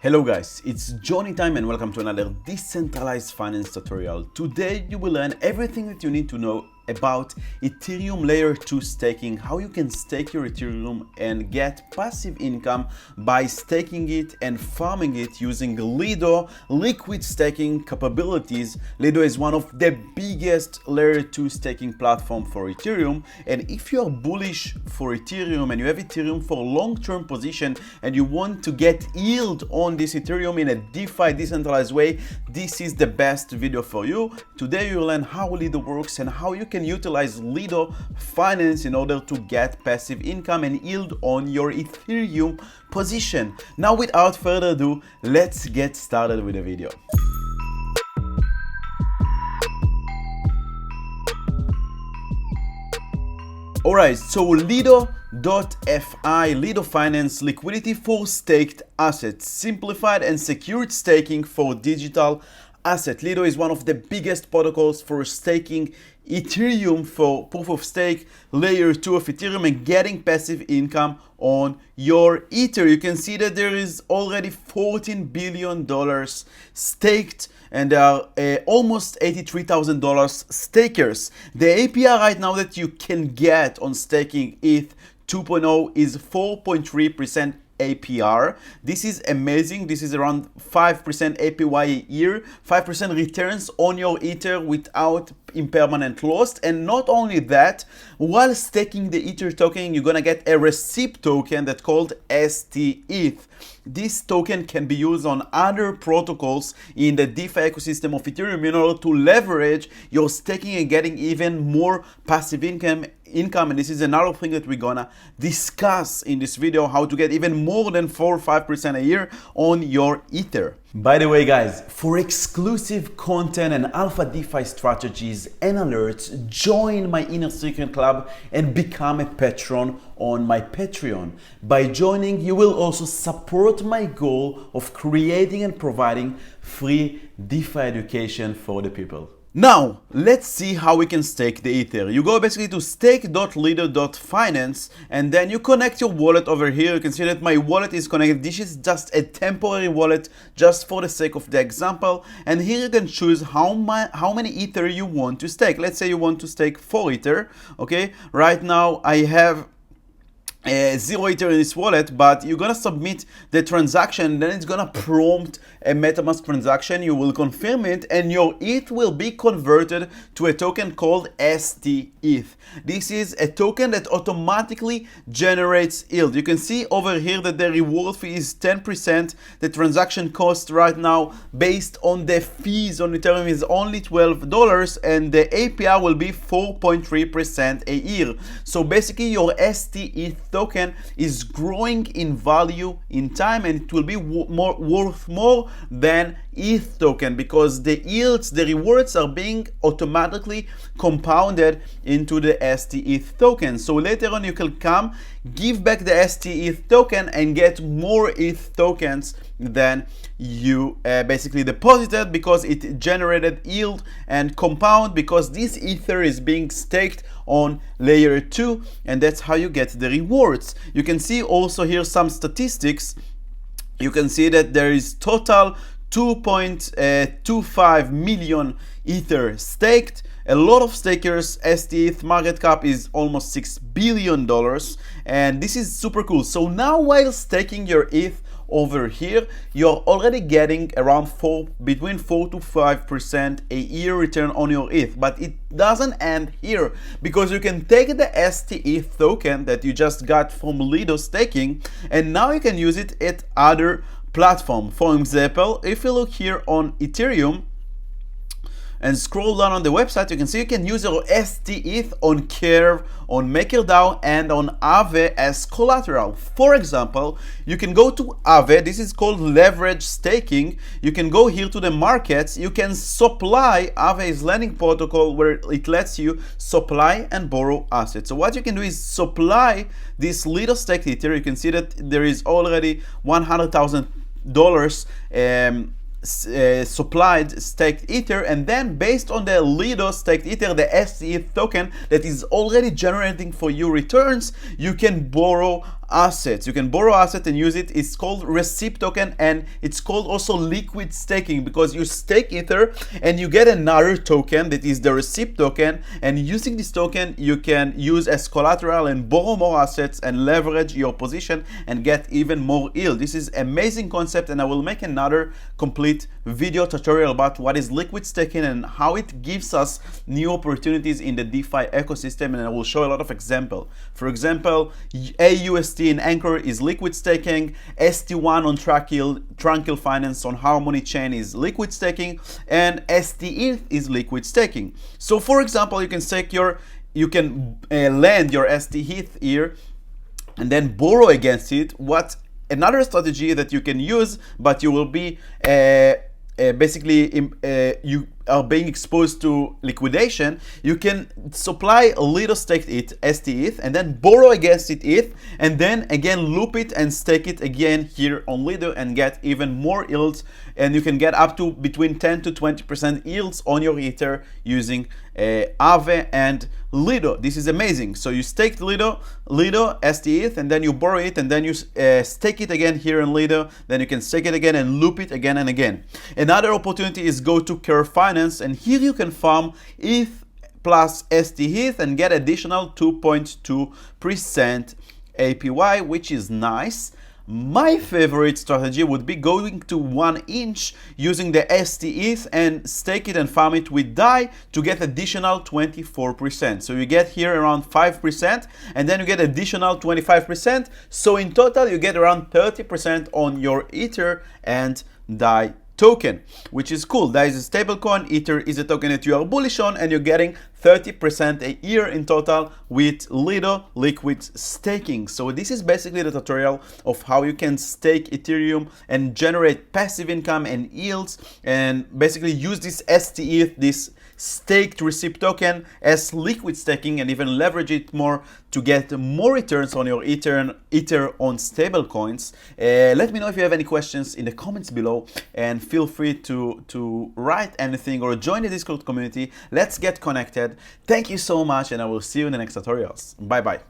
Hello guys, it's Johnny time and welcome to another decentralized finance tutorial. Today you will learn everything that you need to know about Ethereum layer 2 staking, how you can stake your Ethereum and get passive income by staking it and farming it using Lido liquid staking capabilities. Lido is one of the biggest layer 2 staking platform for Ethereum, and if you are bullish for Ethereum and you have Ethereum for long-term position and you want to get yield on this Ethereum in a DeFi decentralized way, this is the best video for you. Today you will learn how Lido works and how you can utilize Lido Finance in order to get passive income and yield on your Ethereum position. Now, without further ado, let's get started with the video. Alright, so Lido.fi, Lido Finance, liquidity for staked assets, simplified and secured staking for digital asset. Lido is one of the biggest protocols for staking Ethereum for proof of stake layer 2 of Ethereum and getting passive income on your Ether. You can see that there is already $14 billion staked and there are almost $83,000 stakers. The APR right now that you can get on staking ETH 2.0 is 4.3% APR. This is amazing. This is around 5% APY a year, 5% returns on your Ether without impermanent loss. And not only that, while staking the Ether token, you're gonna get a receipt token that's called stETH. This token can be used on other protocols in the DeFi ecosystem of Ethereum in order to leverage your staking and getting even more passive income. And this is another thing that we're gonna discuss in this video, how to get even more than 4 or 5% a year on your Ether. By the way guys, for exclusive content and alpha DeFi strategies and alerts, join my Inner Circle Club and become a patron on my Patreon. By joining, you will also support my goal of creating and providing free DeFi education for the people. Now, let's see how we can stake the Ether. You go basically to stake.lido.finance and then you connect your wallet over here. You can see that my wallet is connected. This is just a temporary wallet just for the sake of the example. And here you can choose how many Ether you want to stake. Let's say you want to stake 4 Ether. Okay, right now I have 0 Ether in this wallet, but you're gonna submit the transaction, then it's gonna prompt a MetaMask transaction. You will confirm it and your ETH will be converted to a token called stETH. This is a token that automatically generates yield. You can see over here that the reward fee is 10%. The transaction cost right now based on the fees on Ethereum is only $12 and the APR will be 4.3% a year. So basically your stETH token is growing in value in time and it will be worth more than ETH token because the yields, the rewards are being automatically compounded into the stETH token. So later on you can come, give back the stETH token and get more ETH tokens than you basically deposited because it generated yield and compound because this Ether is being staked on layer 2 and that's how you get the rewards. You can see also here some statistics. You can see that there is total 2.25 million Ether staked. A lot of stakers. stETH market cap is almost $6 billion and this is super cool. So now while staking your ETH over here, you're already getting around between 4 to 5% a year return on your ETH. But it doesn't end here because you can take the stETH token that you just got from Lido Staking and now you can use it at other platform. For example, if you look here on Ethereum and scroll down on the website, you can see you can use your stETH on Curve, on MakerDAO, and on AAVE as collateral. For example, you can go to AAVE. This is called leverage staking. You can go here to the markets. You can supply. AAVE is lending protocol where it lets you supply and borrow assets. So what you can do is supply this Lido staked Ether. You can see that there is already $100,000 supplied staked Ether, and then based on the Lido staked Ether, the stETH token that is already generating for you returns, you can borrow assets. You can borrow assets and use it. It's called receipt token, and it's called also liquid staking, because you stake Ether and you get another token that is the receipt token, and using this token you can use as collateral and borrow more assets and leverage your position and get even more yield. This is amazing concept, and I will make another complete video tutorial about what is liquid staking and how it gives us new opportunities in the DeFi ecosystem, and I will show a lot of examples. For example, AUST in Anchor is liquid staking, ST1 on Tranquil Finance on Harmony Chain is liquid staking, and stETH is liquid staking. So for example, you can lend your stETH here and then borrow against it. Another strategy that you can use, but you will be you are being exposed to liquidation. You can supply a Lido staked ETH, stETH, and then borrow against it ETH, and then again loop it and stake it again here on Lido and get even more yields. And you can get up to between 10 to 20% yields on your Ether using AAVE and Lido. This is amazing. So you staked Lido, stETH, and then you borrow it, and then you stake it again here in Lido. Then you can stake it again and loop it again and again. Another opportunity is go to Curve Finance, and here you can farm ETH plus stETH and get additional 2.2% APY, which is nice. My favorite strategy would be going to 1 inch using the stETH and stake it and farm it with DAI to get additional 24%. So you get here around 5%, and then you get additional 25%. So in total you get around 30% on your Ether and DAI token, which is cool. DAI is a stable coin, Ether is a token that you are bullish on, and you're getting 30% a year in total with Lido liquid staking. So this is basically the tutorial of how you can stake Ethereum and generate passive income and yields, and basically use this stETH, this staked receipt token, as liquid staking, and even leverage it more to get more returns on your Ether on stable coins. Let me know if you have any questions in the comments below, and feel free to write anything or join the Discord community. Let's get connected. Thank you so much, and I will see you in the next tutorials. Bye bye.